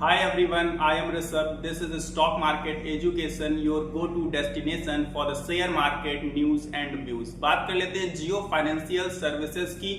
Hi everyone, I am Rishabh. This is Stock Market Education, your go-to destination for the share market news and views. बात कर लेते हैं जियो financial services की।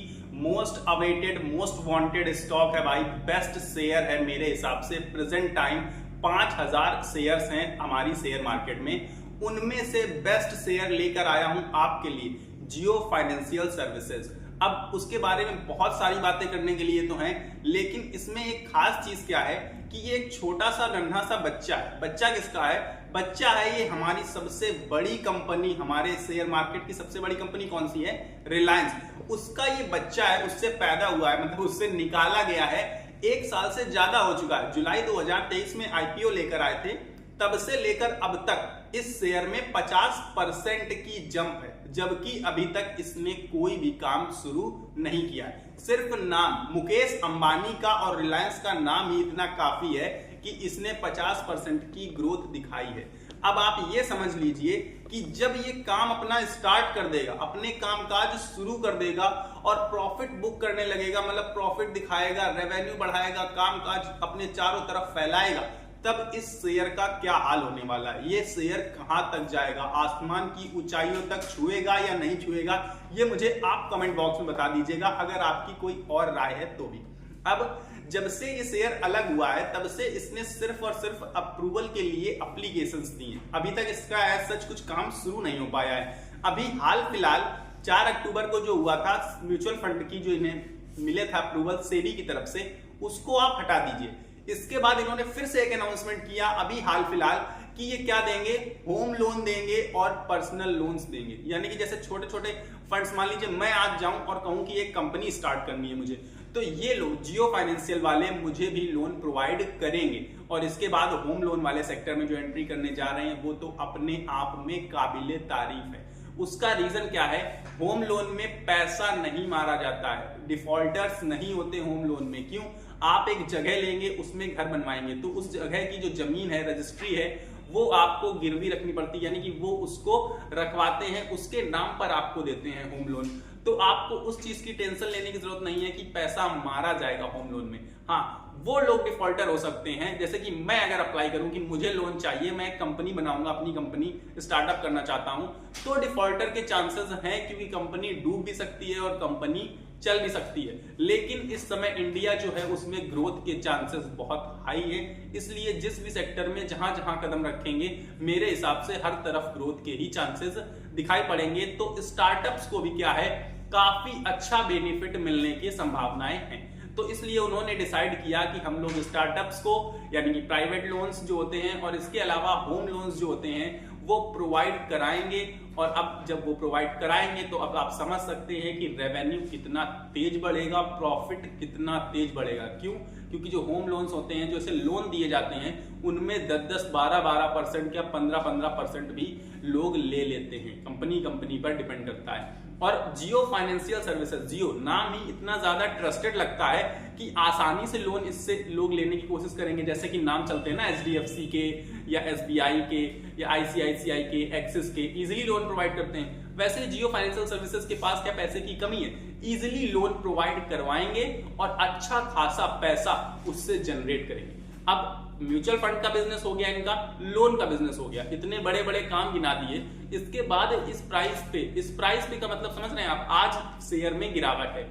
Most awaited, most wanted stock है भाई, best share है मेरे हिसाब से। प्रेजेंट टाइम 5000 शेयर्स हैं हमारी शेयर मार्केट में, उनमें से बेस्ट शेयर लेकर आया हूं आपके लिए, जियो फाइनेंशियल सर्विसेज। अब उसके बारे में बहुत सारी बातें करने के लिए तो हैं, लेकिन इसमें एक खास चीज क्या है कि ये एक छोटा सा नन्हा सा बच्चा है। बच्चा किसका है? बच्चा है ये हमारी सबसे बड़ी कंपनी, हमारे शेयर मार्केट की सबसे बड़ी कंपनी कौन सी है? रिलायंस। उसका ये बच्चा है, उससे पैदा हुआ है, मतलब उससे निकाला गया है। 1 साल से ज्यादा हो चुका है। जुलाई 2023 में आईपीओ लेकर आए थे, तब से लेकर अब तक इस शेयर में 50% की जंप है, जबकि अभी तक इसने कोई भी काम शुरू नहीं किया है। सिर्फ नाम मुकेश अंबानी का और रिलायंस का नाम ही इतना काफी है कि इसने 50% की ग्रोथ दिखाई है। अब आप ये समझ लीजिए कि जब ये काम अपना स्टार्ट कर देगा, अपने कामकाज शुरू कर देगा और प्रॉफिट बुक करने लगेगा, मतलब प्रॉफिट दिखाएगा, रेवेन्यू बढ़ाएगा, कामकाज अपने चारों तरफ फैलाएगा, तब इस शेयर का क्या हाल होने वाला है। ये शेयर कहां तक जाएगा, आसमान की ऊंचाइयों तक छुएगा या नहीं छुएगा, ये मुझे आप कमेंट बॉक्स में बता दीजिएगा, अगर आपकी कोई और राय है तो भी। अब जब से ये शेयर अलग हुआ है, तब से इसने सिर्फ और सिर्फ अप्रूवल के लिए एप्लीकेशंस दी हैं। अभी तक इसका सच कुछ काम शुरू नहीं हो पाया है। अभी हाल फिलहाल 4 अक्टूबर को जो हुआ था, म्यूचुअल फंड की जो इन्हें मिले था अप्रूवल सेबी की तरफ से, उसको आप हटा दीजिए। इसके बाद इन्होंने फिर से एक अनाउंसमेंट किया अभी हाल फिलहाल कि ये क्या देंगे, होम लोन देंगे और पर्सनल लोन्स देंगे। यानी कि जैसे छोटे छोटे फंड्स, मान लीजिए मैं आज जाऊं और कहूं कि एक कंपनी स्टार्ट करनी है मुझे, तो ये लोग जियो फाइनेंशियल वाले मुझे भी लोन प्रोवाइड करेंगे। और इसके बाद होम लोन वाले सेक्टर में जो एंट्री करने जा रहे हैं वो तो अपने आप में काबिले तारीफ है। उसका रीजन क्या है? होम लोन में पैसा नहीं मारा जाता है, डिफॉल्टर्स नहीं होते होम लोन में। क्यों? आप एक जगह लेंगे, उसमें घर बनवाएंगे, तो उस जगह की जो जमीन है, रजिस्ट्री है, वो आपको गिरवी रखनी पड़ती है, यानी कि वो उसको रखवाते हैं, उसके नाम पर आपको देते हैं होम लोन। तो आपको उस चीज की टेंशन लेने की जरूरत नहीं है कि पैसा मारा जाएगा होम लोन में। हाँ, वो लोग डिफॉल्टर हो सकते हैं, जैसे कि मैं अगर अप्लाई करूं कि मुझे लोन चाहिए, मैं एक कंपनी बनाऊंगा, अपनी कंपनी स्टार्टअप करना चाहता हूं, तो डिफॉल्टर के चांसेस हैं, क्योंकि कंपनी डूब भी सकती है और कंपनी चल भी सकती है। लेकिन इस समय इंडिया जो है उसमें ग्रोथ के चांसेस बहुत हाई है, इसलिए जिस भी सेक्टर में जहां जहां कदम रखेंगे, मेरे हिसाब से हर तरफ ग्रोथ के ही चांसेस दिखाई पड़ेंगे। तो स्टार्टअप्स को भी क्या है, काफी अच्छा बेनिफिट मिलने की संभावनाएं हैं। तो इसलिए उन्होंने डिसाइड किया कि हम लोग स्टार्टअप्स को, यानी कि प्राइवेट लोन्स जो होते हैं और इसके अलावा होम लोन्स जो होते हैं, वो प्रोवाइड कराएंगे। और अब जब वो प्रोवाइड कराएंगे तो अब आप समझ सकते हैं कि रेवेन्यू कितना तेज बढ़ेगा, प्रॉफिट कितना तेज बढ़ेगा। क्यों? क्योंकि जो होम लोन्स होते हैं, जो ऐसे लोन दिए जाते हैं, उनमें 10-10, 12-12% या 15-15% भी लोग ले लेते हैं। कंपनी पर डिपेंड करता है। और जियो फाइनेंशियल सर्विसेज, जियो नाम ही इतना ज्यादा ट्रस्टेड लगता है कि आसानी से लोन इससे लोग लेने की कोशिश करेंगे। जैसे कि नाम चलते हैं ना, एचडीएफसी के या एसबीआई के या आईसीआईसीआई के, एक्सिस के, इजीली लोन प्रोवाइड करते हैं। वैसे जियो फाइनेंशियल सर्विसेज के पास क्या पैसे की कमी है? इजीली लोन प्रोवाइड करवाएंगे और अच्छा खासा पैसा उससे जनरेट करेंगे। अब म्यूचुअल फंड का बिजनेस हो गया, इनका लोन का बिजनेस हो गया, इतने बड़े बड़े काम गिना दिए। इसके बाद इस प्राइस पे का मतलब समझ रहे हैं आप? आज शेयर में गिरावट है,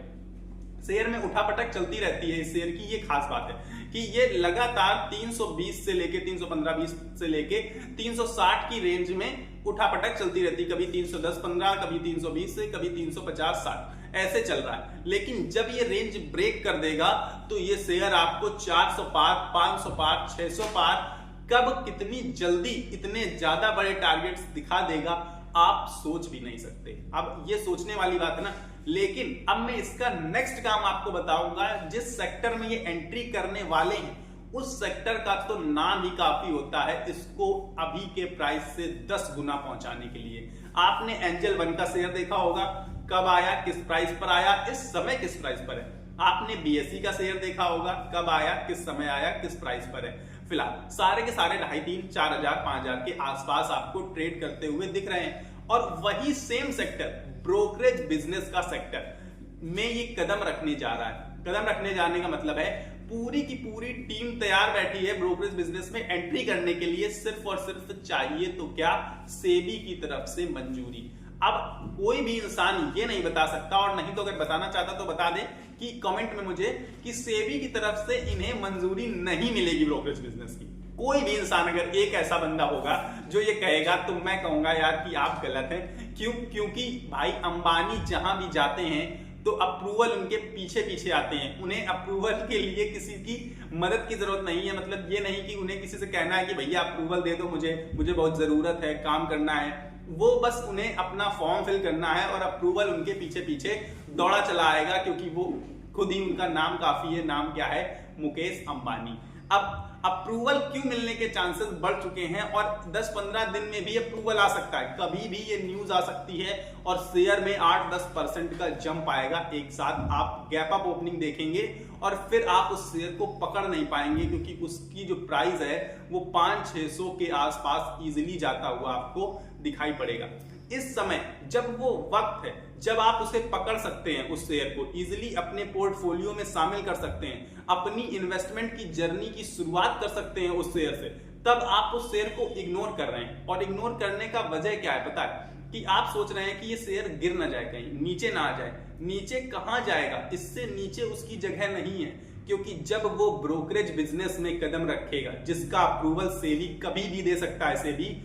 शेयर में उठापटक चलती रहती है। इस शेयर की ये खास बात है कि ये लगातार 320 से लेके 315-20 से लेके 360 की रेंज में उठापटक चलती रहती है। कभी 310-15, कभी 320 से, कभी 350-60, ऐसे चल रहा है। लेकिन जब ये रेंज ब्रेक कर देगा तो ये शेयर आपको 400 पार, 500 पार, 600 पार, कब कितनी जल्दी इतने ज्यादा बड़े टारगेट्स दिखा देगा, आप सोच भी नहीं सकते। अब ये सोचने वाली बात है ना। लेकिन अब मैं इसका नेक्स्ट काम आपको बताऊंगा। जिस सेक्टर में ये एंट्री करने वाले हैं, उस सेक्टर का तो नाम ही काफी होता है इसको अभी के प्राइस से 10 गुना पहुंचाने के लिए। आपने एंजल 1 का शेयर देखा होगा, कब आया, किस प्राइस पर आया, इस समय किस प्राइस पर है। आपने बीएसई का शेयर देखा होगा, कब आया, किस समय आया, किस प्राइस पर है। फिलहाल सारे के सारे 2500, 4000, 5000 के आसपास आपको ट्रेड करते हुए दिख रहे हैं। और वही सेम सेक्टर, ब्रोकरेज बिजनेस का सेक्टर में ये कदम रखने जा रहा है। कदम रखने जाने का मतलब है पूरी की पूरी टीम तैयार बैठी है ब्रोकरेज बिजनेस में एंट्री करने के लिए। सिर्फ और सिर्फ चाहिए तो क्या, सेबी की तरफ से मंजूरी। अब कोई भी इंसान ये नहीं बता सकता, और नहीं तो अगर बताना चाहता तो बता दे कि कमेंट में मुझे कि सेबी की तरफ से इन्हें मंजूरी नहीं मिलेगी ब्रोकरेज बिजनेस की। कोई भी इंसान अगर एक ऐसा बंदा होगा जो ये कहेगा तो मैं कहूंगा यार कि आप गलत हैं। क्यों? क्योंकि भाई अंबानी जहां भी जाते हैं तो अप्रूवल उनके पीछे पीछे आते हैं। उन्हें अप्रूवल के लिए किसी की मदद की जरूरत नहीं है। मतलब ये नहीं कि उन्हें किसी से कहना है कि भैया अप्रूवल दे दो, मुझे बहुत जरूरत है, काम करना है। वो बस उन्हें अपना फॉर्म फिल करना है और अप्रूवल उनके पीछे पीछे दौड़ा चला आएगा, क्योंकि वो खुद ही, उनका नाम काफी है। नाम क्या है? मुकेश अंबानी। अब अप्रूवल क्यों मिलने के चांसेस बढ़ चुके हैं और 10-15 दिन में भी अप्रूवल आ सकता है। कभी भी ये न्यूज आ सकती है और शेयर में 8-10% का जंप आएगा एक साथ। आप गैप अप ओपनिंग देखेंगे और फिर आप उस शेयर को पकड़ नहीं पाएंगे, क्योंकि उसकी जो प्राइस है वो 500-600 के आसपास इजीली जाता हुआ आपको दिखाई पड़ेगा। इस समय जब वो वक्त है जब आप उसे पकड़ सकते हैं, उस शेयर को इजीली अपने पोर्टफोलियो में शामिल कर सकते हैं, अपनी इन्वेस्टमेंट की जर्नी की शुरुआत कर सकते हैं उस शेयर से, तब आप उस शेयर को इग्नोर कर रहे हैं। और इग्नोर करने का वजह क्या है पता है? कि आप सोच रहे हैं कि ये शेयर गिर ना जाए, कहीं नीचे ना आ जाए। नीचे कहां जाएगा? इससे नीचे उसकी जगह नहीं है, क्योंकि जब वो ब्रोकरेज बिजनेस में कदम रखेगा, जिसका अप्रूवल सेबी कभी भी दे सकता है, सेबी,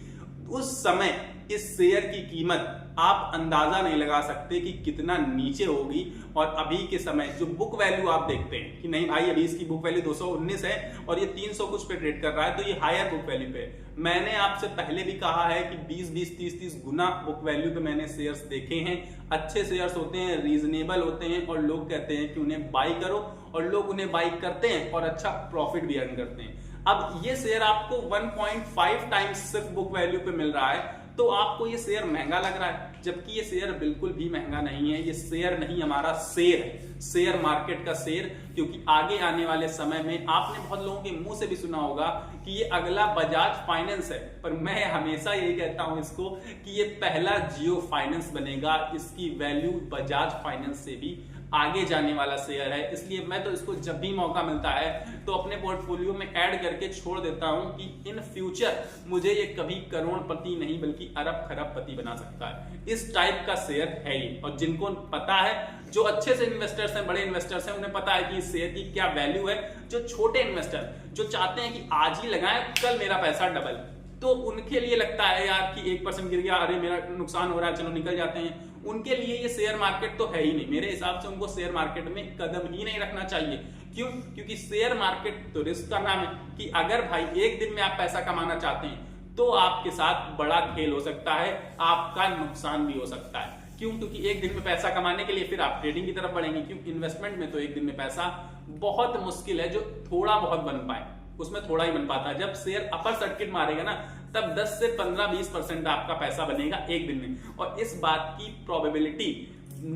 उस समय इस शेयर की कीमत आप अंदाजा नहीं लगा सकते कि कितना नीचे होगी। और अभी के समय जो बुक वैल्यू आप देखते हैं कि नहीं भाई अभी इसकी बुक वैल्यू 219 है और ये 300 कुछ पे ट्रेड कर रहा है, तो ये हायर बुक वैल्यू पे। मैंने आपसे पहले भी कहा है कि 20-20, 30-30 गुना बुक वैल्यू पे मैंने शेयर्स देखे हैं। अच्छे शेयर्स होते हैं, रीजनेबल होते हैं और लोग कहते हैं कि उन्हें बाई करो, और लोग उन्हें बाई करते हैं और अच्छा प्रॉफिट भी अर्न करते हैं। अब ये शेयर आपको 1.5 टाइम्स सिर्फ बुक वैल्यू पे मिल रहा है, तो आपको ये शेयर महंगा लग रहा है, जबकि ये शेयर बिल्कुल भी महंगा नहीं है। ये शेयर नहीं, हमारा शेर है, शेयर मार्केट का शेर। क्योंकि आगे आने वाले समय में आपने बहुत लोगों के मुंह से भी सुना होगा कि ये अगला बजाज फाइनेंस है, पर मैं हमेशा यही कहता हूं इसको कि ये पहला जियो फाइनेंस बनेगा। इसकी वैल्यू बजाज फाइनेंस से भी आगे जाने वाला शेयर है। इसलिए मैं तो इसको जब भी मौका मिलता है तो अपने पोर्टफोलियो में ऐड करके छोड़ देता हूं कि इन फ्यूचर मुझे ये कभी करोड़पति नहीं बल्कि अरब खरबपति बना सकता है। इस टाइप का शेयर है ये। और जिनको पता है, जो अच्छे से इन्वेस्टर्स हैं, बड़े इन्वेस्टर्स हैं, उन्हें पता है कि इस शेयर की क्या वैल्यू है। जो छोटे इन्वेस्टर जो चाहते हैं कि आज ही लगाएं, कल मेरा पैसा डबल, तो उनके लिए लगता है यार कि 1% गिर गया, अरे मेरा नुकसान हो रहा है, चलो निकल जाते हैं। उनके लिए ये शेयर मार्केट तो है ही नहीं। मेरे हिसाब से उनको शेयर मार्केट में कदम ही नहीं रखना चाहिए। क्यों? क्योंकि शेयर मार्केट तो रिस्क का नाम है कि अगर भाई एक दिन में आप पैसा कमाना चाहते हैं तो आपके साथ बड़ा खेल हो सकता है, आपका नुकसान भी हो सकता है। क्यों? क्योंकि एक दिन में पैसा कमाने के लिए फिर आप ट्रेडिंग की तरफ बढ़ेंगे। क्यों? इन्वेस्टमेंट में तो एक दिन में पैसा बहुत मुश्किल है, जो थोड़ा बहुत बन पाए उसमें थोड़ा ही बन पाता है। जब शेयर अपर सर्किट मारेगा ना, तब 10 से 15-20% आपका पैसा बनेगा एक दिन में। और इस बात की प्रोबेबिलिटी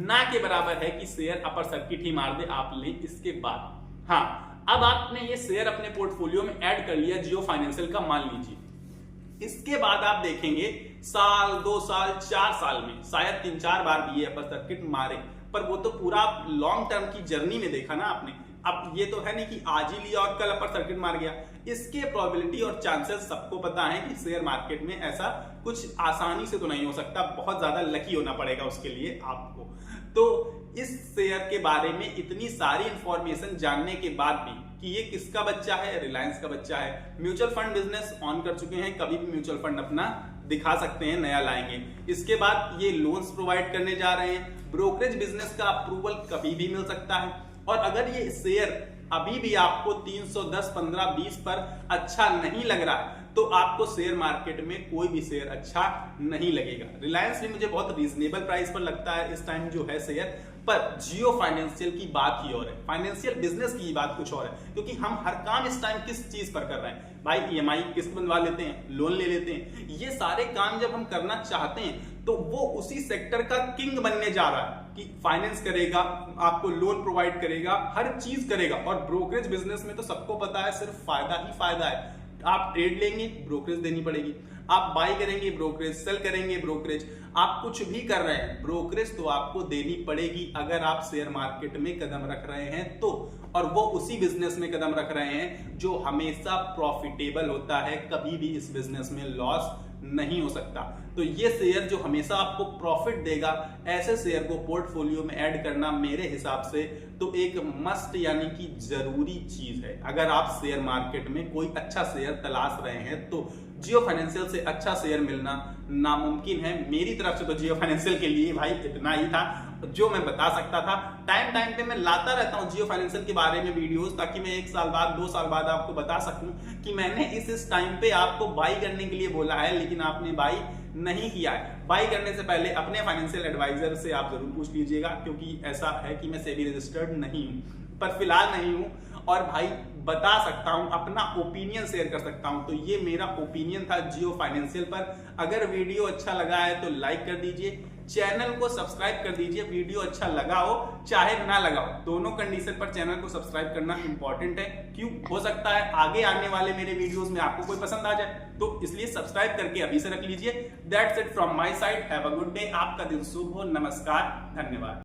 ना के बराबर है कि शेयर अपर सर्किट ही मार दे, आप लें इसके बाद। हाँ, अब आपने ये शेयर अपने पोर्टफोलियो में ऐड कर लिया जियो फाइनेंशियल का, मान लीजिए। इसके बाद आप देखेंगे साल, 2 साल, 4 साल में शायद 3-4 बार भी ये अपर सर्किट मारे, पर वो तो पूरा लॉन्ग टर्म की जर्नी में देखा ना आपने। अब ये तो है नहीं कि आज ही लिया और कल अपर सर्किट मार गया। इसके प्रोबेबिलिटी और चांसेस सबको पता है कि शेयर मार्केट में ऐसा कुछ आसानी से तो नहीं हो सकता, बहुत ज्यादा लकी होना पड़ेगा उसके लिए आपको। तो इस शेयर के बारे में इतनी सारी इंफॉर्मेशन जानने के बाद भी कि ये किसका बच्चा है, रिलायंस का बच्चा है। म्यूचुअल फंड बिजनेस ऑन कर चुके हैं, कभी भी म्यूचुअल फंड अपना दिखा सकते हैं, नया लाएंगे। इसके बाद ये लोन्स प्रोवाइड करने जा रहे हैं। ब्रोकरेज बिजनेस का अप्रूवल कभी भी मिल सकता है। और अगर ये शेयर अभी भी आपको 310, 15, 20 पर अच्छा नहीं लग रहा तो आपको शेयर मार्केट में कोई भी शेयर अच्छा नहीं लगेगा। रिलायंस भी मुझे बहुत रीजनेबल प्राइस पर लगता है इस टाइम जो है शेयर, पर जियो फाइनेंशियल की बात ही और है, फाइनेंशियल बिजनेस की बात कुछ और है। क्योंकि हम हर काम इस टाइम किस चीज पर कर रहे हैं भाई? ईएमआई किस्त बनवा लेते हैं, लोन ले लेते हैं। ये सारे काम जब हम करना चाहते हैं तो वो उसी सेक्टर का किंग बनने जा रहा है कि फाइनेंस करेगा, आपको लोन प्रोवाइड करेगा, हर चीज करेगा। और ब्रोकरेज बिजनेस में तो सबको पता है सिर्फ फायदा ही फायदा है। आप ट्रेड लेंगे, ब्रोकरेज देनी पड़ेगी। आप बाई करेंगे ब्रोकरेज, सेल करेंगे ब्रोकरेज, आप कुछ भी कर रहे हैं ब्रोकरेज तो आपको देनी पड़ेगी अगर आप शेयर मार्केट में कदम रख रहे हैं तो, और वो उसी बिजनेस में कदम रख रहे हैं जो हमेशा प्रॉफिटेबल होता है, कभी भी इस बिजनेस में लॉस नहीं हो सकता। तो ये शेयर जो हमेशा आपको प्रॉफिट देगा, ऐसे शेयर को पोर्टफोलियो में ऐड करना मेरे हिसाब से तो एक मस्ट यानी कि जरूरी चीज है। अगर आप शेयर मार्केट में कोई अच्छा शेयर तलाश रहे हैं तो जियो फाइनेंशियल से अच्छा शेयर मिलना नामुमकिन है। मेरी तरफ से तो जियो फाइनेंशियल के लिए भाई इतना ही था जो मैं बता सकता था। टाइम पे मैं लाता रहता हूं जियो फाइनेंशियल के बारे में वीडियोस, ताकि मैं 1 साल बाद 2 साल बाद आपको बता सकूं कि मैंने इस टाइम पे आपको बाई करने के लिए बोला है लेकिन आपने बाई नहीं किया है। बाई करने से पहले अपने फाइनेंशियल एडवाइजर से आप जरूर पूछ लीजिएगा, क्योंकि ऐसा है कि मैं सेबी रजिस्टर्ड नहीं हूं, पर फिलहाल नहीं हूं और भाई बता सकता हूं, अपना ओपिनियन शेयर कर सकता हूं। तो ये मेरा ओपिनियन था जियो फाइनेंशियल पर। अगर वीडियो अच्छा लगा है तो लाइक कर दीजिए, चैनल को सब्सक्राइब कर दीजिए। वीडियो अच्छा लगा हो चाहे ना लगा हो, दोनों कंडीशन पर चैनल को सब्सक्राइब करना इंपॉर्टेंट है। क्यों, हो सकता है आगे आने वाले मेरे वीडियोस में आपको कोई पसंद आ जाए, तो इसलिए सब्सक्राइब करके अभी से रख लीजिए। That's it from my side, have a good day. आपका दिन शुभ हो। नमस्कार, धन्यवाद।